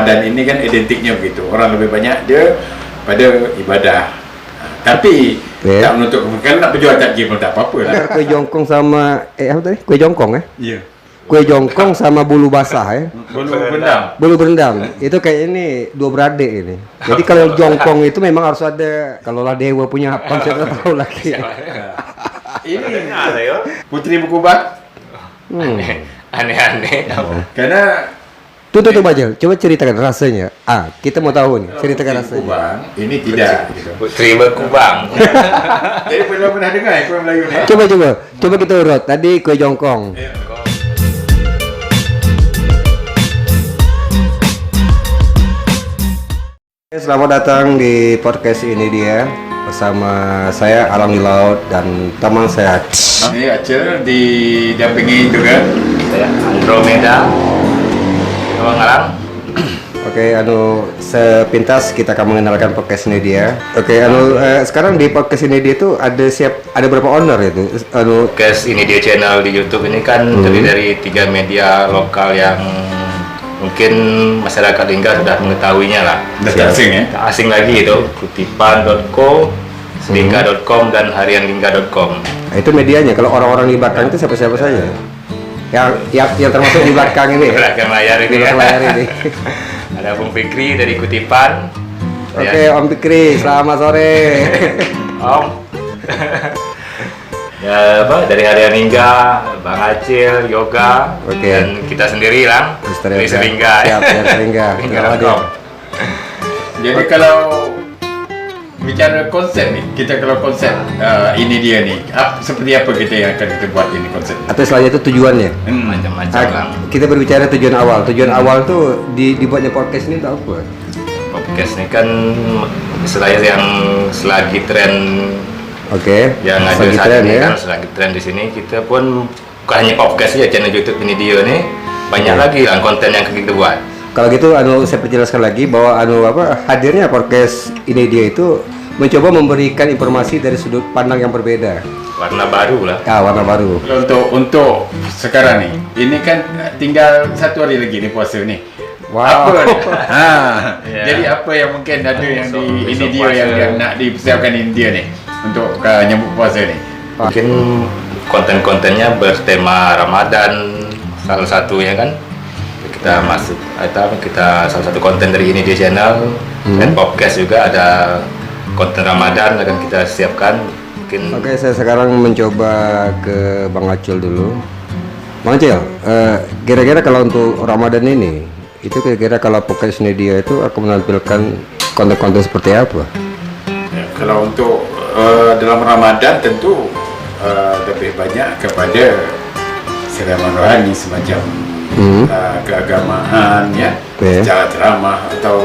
Ramadan ini kan identiknya begitu. Orang lebih banyak dia pada ibadah. Tapi tak menutup kemungkinan nak berjual takjil pun tak apa-apa lah. Kue jongkong sama apa tadi? Kue jongkong Iya. Kue jongkong sama bulu basah ya. Bulu berendam. Bulu berendam. Itu kayak ini dua beradik ini. Jadi kalau jongkong itu memang harus ada, kalau lah dewa punya konsep tahu lagi. Ini ada ya. Putri Berkubang. Aneh-aneh. Karena Tuh Bajel, coba ceritakan rasanya. Kita mau tahu nih, ceritakan rasanya. Berkubang ini tidak gitu. Putri Berkubang. Jadi pernah dengar kue Melayu ni? Coba kita urut. Tadi kue jongkong. Selamat datang di podcast ini dia bersama saya Alam di Laut dan teman saya. Ini Acel didampingi juga Saya Andromeda. Bang Alam. Oke, sepintas kita akan mengenalkan podcast ini dia. Oke, sekarang di podcast ini dia tuh ada berapa owner itu? Podcast ini dia channel di YouTube ini kan terdiri dari 3 media lokal yang mungkin masyarakat Lingga sudah mengetahuinya lah. Sudah asing ya? Tak asing lagi itu, kutipan.co, lingga.com dan harianlingga.com. Itu medianya. Kalau orang-orang di belakang itu siapa saja? Yang termasuk di belakang ini. Belakang layar ini. Belakang layar ini. Ada Bung Fikri dari Kutipan. Oke, Om Fikri, selamat sore. Om. Ya, dari Harian Lingga, Bang Acil, Yoga, dan kita sendiri lah. Dari Selingga. Siap, dari Selingga. Jadi kalau bicara konsep nih, kita kalau konsep ini dia nih, seperti apa kita yang akan kita buat ini konsep? Atau selain itu tujuannya? Macam-macam lah. Kita berbicara tujuan awal. Tujuan awal tuh dibuatnya podcast ini tuh apa? Podcast ini kan istilahnya yang selagi tren. Oke. Yang ada saat ini kan selagi tren di sini, kita pun bukan hanya podcast ya, channel YouTube ini dia nih banyak lagi lah konten yang kita buat. Kalau gitu, saya perjelaskan lagi bahwa hadirnya podcast ini dia itu mencoba memberikan informasi dari sudut pandang yang berbeda. Warna baru lah. Warna baru. Untuk sekarang nih, ini kan tinggal 1 hari lagi nih puasa nih. Wow. Apa? Jadi apa yang mungkin ada yang di ini dia yang nak dipersiapkan India nih untuk nyambut puasa nih? Mungkin konten-kontennya bertema Ramadan salah satunya kan. Kita masuk kita salah satu konten dari ini di channel dan podcast juga ada konten Ramadan akan kita siapkan mungkin. Oke, saya sekarang mencoba ke Bang Acil dulu. Bang Acil, kira-kira kalau untuk Ramadan ini itu kira-kira kalau podcast media itu akan menampilkan konten-konten seperti apa? Ya, kalau untuk dalam Ramadan tentu lebih banyak kepada siraman rohani semacam keagamaan ya, secara ceramah atau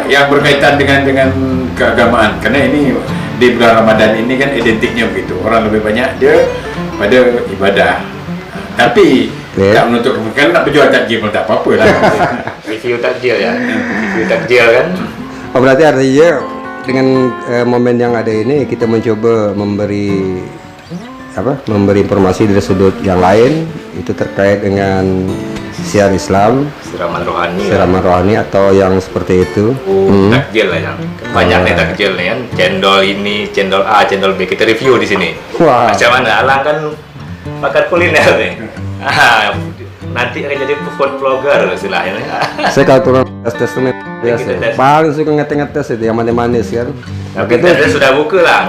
yang berkaitan dengan keagamaan, karena ini di bulan Ramadan ini kan identiknya begitu, orang lebih banyak dia pada ibadah, tapi tak menutup kemungkinan nak berjual takjil pun tak apa-apa lah. Review takjil ya, review takjil kan. Berarti artinya dengan momen yang ada ini kita mencoba memberi informasi dari sudut yang lain itu terkait dengan siar Islam, siraman rohani atau yang seperti itu. Takjil lah yang banyaknya takjil nih kan, cendol ini, cendol A, cendol B kita review di sini. Wah. Macam mana? Alang kan pakar kuliner nih. Nanti akan jadi food vlogger istilahnya. Saya kalau turun tes biasa, paling suka ngetes itu yang manis-manis kan. Tapi kita sudah buka lah.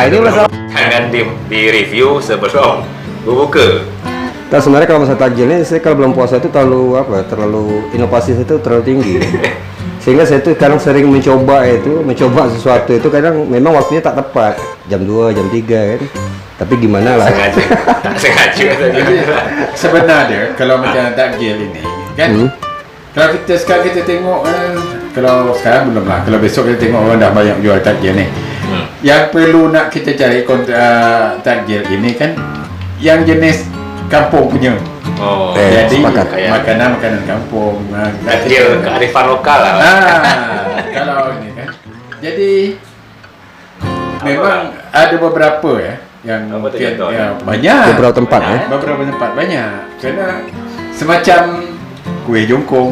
Ini masalah. Jangan di review sebelum buka. Nah, sebenarnya kalau masalah takjilnya, saya kalau belum puasa itu terlalu inovasi itu terlalu tinggi. Sehingga saya itu kadang sering mencoba sesuatu itu kadang memang waktunya tak tepat, jam 2, jam 3 kan. Tapi gimana lah. Sengaja. Sebenarnya kalau macam takjil ini kan, kalau kita tengok, kalau sekarang belum lah, kalau besok kita tengok orang dah banyak jual takjil ni. Yang perlu nak kita cari takjil ini kan yang jenis kampung punya. Jadi makanan kampung, takjil kearifan lokal lah. Kalau ini kan, jadi memang ada beberapa yang mungkin banyak. Beberapa tempat beberapa tempat banyak, karena semacam kuih jongkong,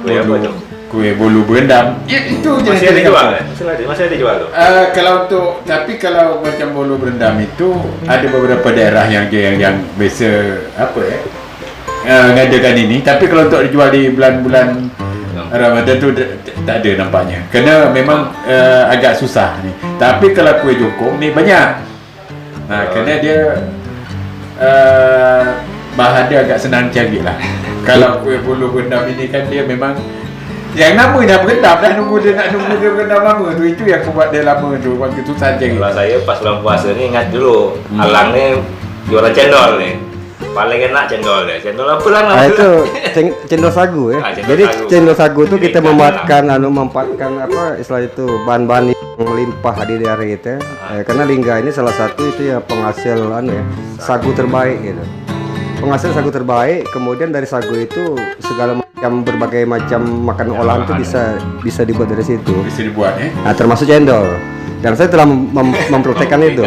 Kuih apa tu? kuih bolu berendam. Ya, itu Masih ada jual kan? Masih ada jual tu? Kalau tapi kalau macam bolu berendam itu ada beberapa daerah yang biasa apa ya, ngadakan ini. Tapi kalau untuk dijual di bulan-bulan Ramadan tu tak ada nampaknya. Kerana memang agak susah ni. Tapi kalau kuih jongkong ni banyak. Kerana dia bahan dia agak senang cari lah. Kalau kuih bolu berendam ini kan dia memang yang nama dah berendam dah, nunggu dia berendam lama tu. Itu yang buat dia lama tu, waktu susah cari. Kalau saya pas bulan puasa ni ingat dulu Alang ni jualan cendol ni. Paling enak cendol dia. Cendol apa lah nama Itu cendol sagu ya. Cendol Jadi sagu. cendol sagu itu Jadi kita kita memanfaatkan apa istilah itu bahan-bahan yang melimpah di daerah kita. Karena Lingga ini salah satu itu ya penghasil sagu terbaik gitu. Penghasil sagu terbaik, kemudian dari sagu itu segala macam berbagai macam makanan olahan itu bisa dibuat dari situ. Bisa dibuat Nah, termasuk cendol. Dan saya telah mempraktekkan itu.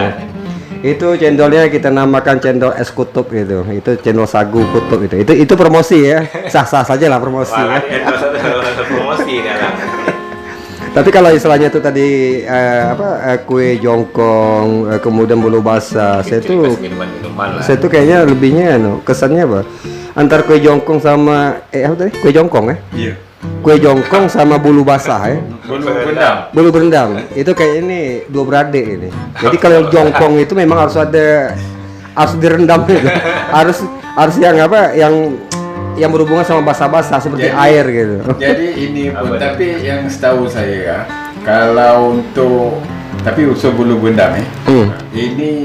Itu cendolnya kita namakan cendol es kutub gitu. Itu cendol sagu kutub itu. Itu promosi ya. Sah-sah saja lah promosi ya. promosi ni Alang. Tapi kalau istilahnya itu tadi kue jongkong, kemudian bolu basah, saya tuh Minuman lah. saya tuh kayaknya lebihnya kesannya apa? Antara kue jongkong sama apa tadi? Kue jongkong ya? Iya. Kue jongkong sama bulu basah ya. Bolu berendam. Bulu berendam. Itu kayak ini dua beradik ini. Jadi kalau jongkong itu memang harus direndam gitu. harus yang apa? Yang berhubungan sama basah-basah seperti Jadi- air gitu. Jadi ini pun, Apa? tapi yang setahu saya ya, kalau untuk tapi usul bulu berendam ini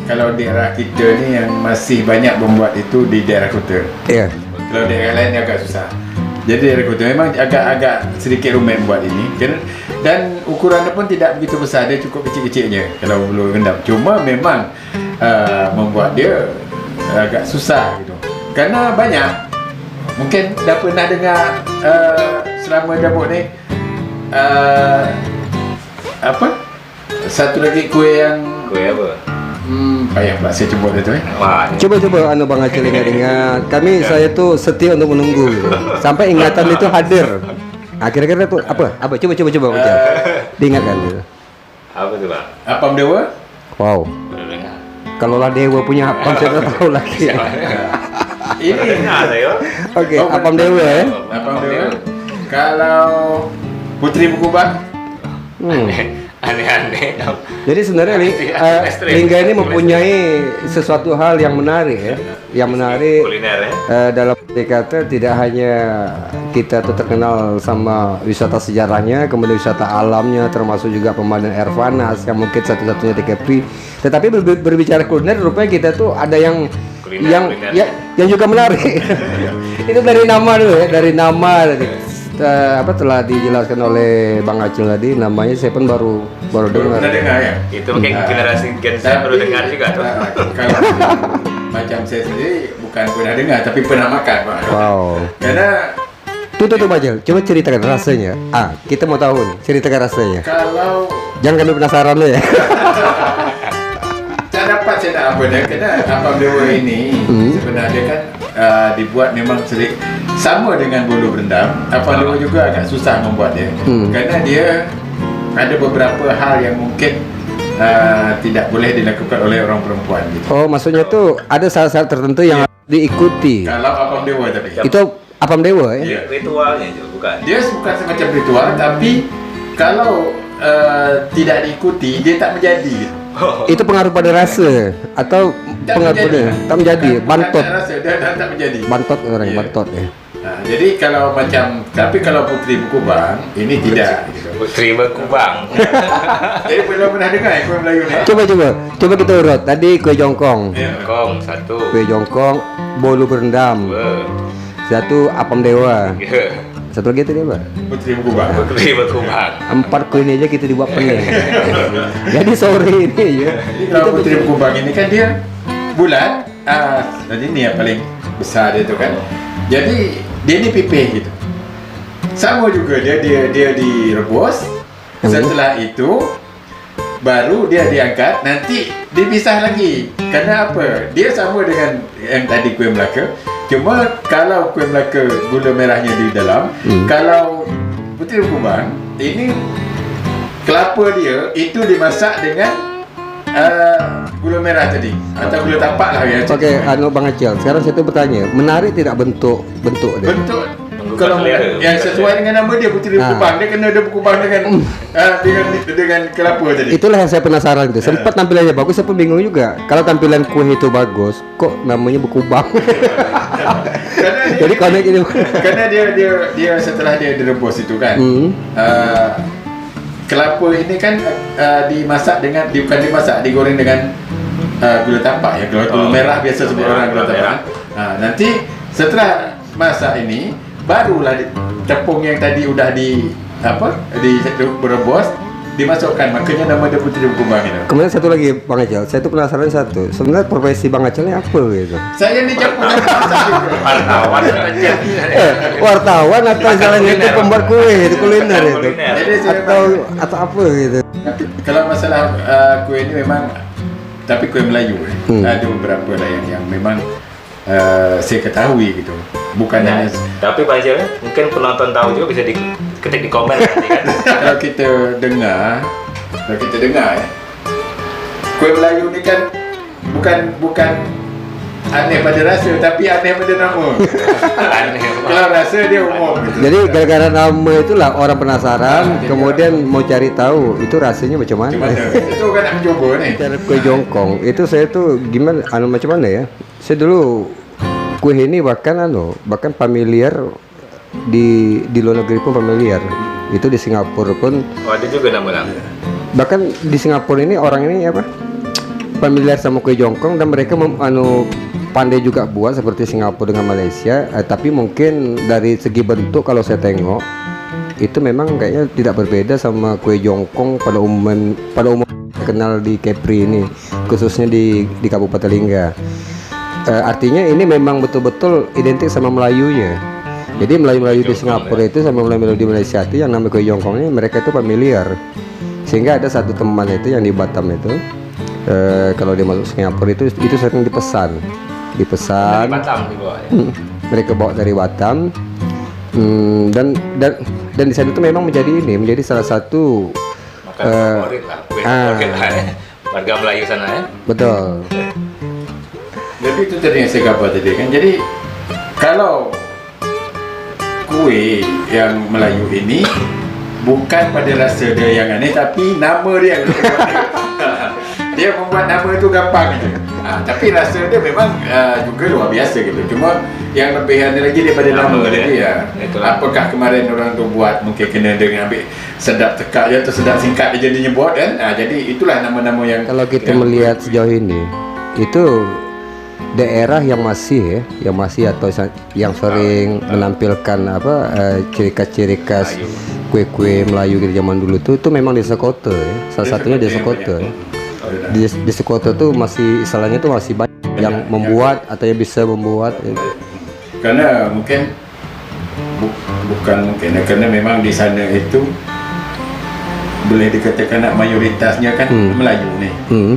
kalau daerah kita ni yang masih banyak membuat itu di daerah kota. Iya. Kalau daerah lain agak susah. Jadi daerah kota memang agak sedikit rumit buat ini. Dan ukurannya pun tidak begitu besar, dia cukup kecil-kecilnya kalau bulu berendam. Cuma memang membuat dia agak susah gitu. Karena banyak. Mungkin dah pernah dengar selama Dabuk ni apa? Satu lagi kuih yang Kuih apa? payah pula saya cuba dia tu Wah, Coba Bang Acil ingat-ingat. Saya tuh setia untuk menunggu gitu. Sampai ingatan itu hadir. Kira-kira itu apa? Coba Bang Acil. Diingatkan gitu. apa tu bang? Apam Dewa. Wow. Baru dengar. Kalau lah dewa punya apa saya tak tahu lagi. Ini Dengar saya. Oke, apam dewa ya. Apam Dewa. Kalau Putri Bukubang. Aneh-aneh. Jadi sebenarnya Lingga ini mempunyai sesuatu hal yang menarik ya. Yang menarik Kuliner ya. dalam kata tidak hanya kita tuh terkenal sama wisata sejarahnya, kemudian wisata alamnya, termasuk juga pemandangan air panas yang mungkin satu-satunya di Kepri. Tetapi berbicara kuliner, rupanya kita tuh ada yang Kuliner. yang juga menarik. Itu dari nama dulu ya, dari nama tadi. Telah dijelaskan oleh Bang Acil tadi, namanya saya pun baru dengar. Pernah dengar ya? Itu mungkin generasi Gen Z baru dengar juga tuh. Kalau macam saya sendiri bukan pernah dengar tapi pernah makan Pak. Wow. Karena Tuh Bajel, coba ceritakan rasanya. Kita mau tahu nih, ceritakan rasanya. kalau Jangan kami penasaran lo ya. saya dapat saya nak apa dia, kerana Apam Dewa ini sebenarnya kan dibuat memang sedikit sama dengan bolu berendam. Apam Dewa juga agak susah membuat dia, kerana dia ada beberapa hal yang mungkin tidak boleh dilakukan oleh orang perempuan gitu. Oh, maksudnya tuh ada syarat-syarat tertentu yang harus diikuti. Kalau Apam Dewa tadi, Itu apam dewa ya? Iya. Ritualnya itu bukan. dia bukan semacam ritual, tapi kalau tidak diikuti dia tak menjadi gitu. Itu pengaruh pada rasa atau Tak pengaruh pada tak menjadi Bukan bantot. rasa, dia tak menjadi. Bantot orang Ya. bantot ya. Jadi kalau macam, tapi kalau Putri Bukubang ini tidak gitu. Putri Berkubang. Jadi belum pernah dengar kuih Melayu ni. Coba kita urut. Tadi kue jongkong, Ya. Kong satu. kue jongkong, bolu berendam, Dua. satu apam dewa, Tiga. satu lagi tadi apa? Putri Bukubang. Putri Berkubang. 4 kue ini aja kita dibuat pening. Jadi sore ini ya. Jadi kalau Putri Bukubang ini kan dia bulat. Jadi ni yang paling besar dia tu kan. Jadi dia ni pipih gitu. Sama juga dia direbus. Setelah itu baru dia diangkat, nanti dipisah lagi. Kerana apa? Dia sama dengan yang tadi kuih Melaka. Cuma kalau kuih Melaka gula merahnya di dalam, kalau puteri berkembang, ini kelapa dia itu dimasak dengan gula merah tadi atau gula tapak lah ya. Okey, Bang Acil. Sekarang saya tu bertanya, menarik tidak bentuk dia? Bentuk Menggugah kalau selera. yang sesuai dengan nama dia puteri berkembang, dia kena ada berkembang dengan kelapa tadi. Itulah yang saya penasaran tu. Sempat tampilannya bagus, saya pun bingung juga. Kalau tampilan kuih itu bagus, kok namanya berkubang? Kerana dia, Jadi connect ini. kerana dia setelah dia direbus itu kan. Kelapa ini kan dimasak dengan bukan dimasak, digoreng dengan gula tapak ya, gula merah biasa sebut orang gula tapak. Nanti setelah masak ini barulah tepung yang tadi udah direbus dimasukkan, makanya nama dia puteri berkembang itu. Kemudian satu lagi Bang Acil, saya tu penasaran satu. Sebenarnya profesi Bang Acil ni apa gitu? Saya ni campur-campur masak juga. Wartawan saja. Wartawan atau misalnya itu pembuat kuih, itu kuliner itu. Kuliner. Jadi saya Atau apa gitu. kalau masalah kuih ini memang, tapi kuih Melayu ada beberapa lah yang memang saya ketahui gitu, bukan hanya Tapi Pak Acil, mungkin penonton tahu juga bisa diketik di komen nanti kan. kalau kita dengar ya, kuih Melayu ni kan bukan aneh pada rasa, tapi aneh pada nama. Aneh. Kalau rasa dia umum gitu. Jadi gara-gara nama itulah orang penasaran, kemudian mau cari tahu itu rasanya macam mana. Macam mana? Itu kan nak mencuba ni. Cara kuih jongkong itu saya tuh gimana macam mana ya? Saya dulu kuih ini bahkan familiar di luar negeri pun familiar. Itu di Singapura pun. Oh, ada juga nama lang. Bahkan di Singapura ini orang ini familiar sama kuih jongkong, dan mereka pandai juga buat seperti Singapura dengan Malaysia. Tapi mungkin dari segi bentuk kalau saya tengok itu memang kayaknya tidak berbeda sama kuih jongkong pada umum kenal di Kepri ini, khususnya di Kabupaten Lingga. Artinya ini memang betul-betul identik sama Melayunya. Jadi Melayu di Singapura itu sama Melayu di Malaysia itu yang namanya kuih jongkong ini mereka itu familiar. Sehingga ada satu teman itu yang di Batam itu, kalau dia masuk Singapura itu sering dipesan. Di Batam di bawah ya. Mereka bawa dari Batam. Dan di sana itu memang menjadi salah satu Makanan favorit lah, kue favorit lah ya. Warga Melayu sana ya. betul. Jadi itu tadi yang saya gambar tadi kan. Jadi kalau kuih yang Melayu ini bukan pada rasa dia yang aneh, tapi nama dia yang dia membuat nama itu gampang je. Tapi rasa dia memang juga luar biasa gitu. Cuma yang lebih aneh lagi daripada nama tadi ya. Itulah. Apakah kemarin orang tu buat mungkin kena dengan ambil sedap tekak je atau sedap singkat dia jadinya buat kan. Jadi itulah nama-nama yang Kalau kita yang melihat sejauh ini itu daerah yang masih atau yang sering menampilkan ciri khas kue-kue Melayu kita zaman dulu itu memang desa kota ya. Salah satunya desa kota. Di desa kota tuh masih istilahnya tuh masih banyak yang membuat atau yang bisa membuat ya. Karena mungkin bukan mungkin karena memang di sana itu boleh dikatakan mayoritasnya kan Melayu ni.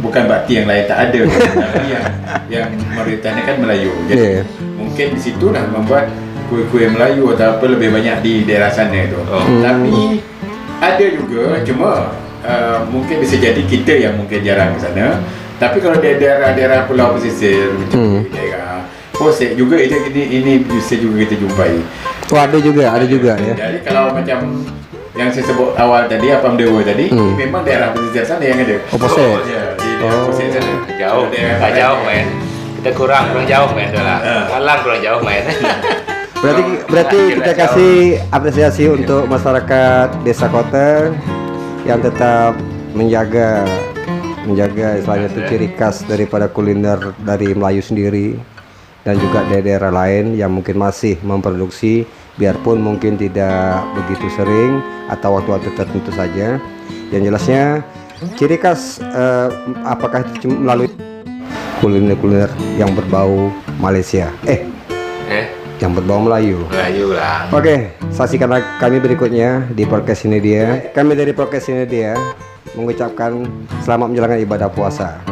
Bukan berarti yang lain tak ada. Tapi yang mayoritasnya kan Melayu. Jadi mungkin di situlah membuat kuih-kuih Melayu atau apa lebih banyak di daerah sana tu. Tapi ada juga, cuma mungkin bisa jadi kita yang mungkin jarang ke sana. Tapi kalau di daerah-daerah pulau pesisir macam daerah Posek juga ini bisa juga kita jumpai. Oh, ada juga ya. Jadi kalau macam yang saya sebut awal tadi, Apam Dewa tadi, memang daerah pesisir sana yang ada. Oh, Posek. Ya, di daerah Posek sana. Jauh, tak jauh main. Kita kurang jauh main tu lah. Malang kurang jauh main. Berarti kita kasih apresiasi untuk masyarakat desa kota yang tetap menjaga istilahnya itu ciri khas daripada kuliner dari Melayu sendiri, dan juga daerah lain yang mungkin masih memproduksi biarpun mungkin tidak begitu sering atau waktu-waktu tertentu saja. Yang jelasnya ciri khas apakah itu melalui kuliner yang berbau Malaysia yang berbau Melayu lah. Oke, saksikan kami berikutnya di podcast ini dia. Kami dari podcast ini dia mengucapkan selamat menjalankan ibadah puasa.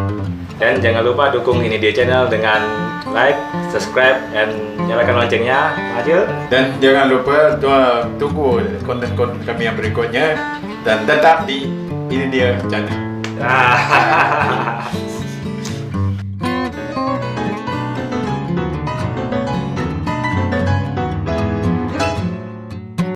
Dan jangan lupa dukung Ini Dia Channel dengan like, subscribe, dan nyalakan loncengnya, Majil. Dan jangan lupa tunggu konten-konten kami yang berikutnya dan tetap di Ini Dia Channel. Ah.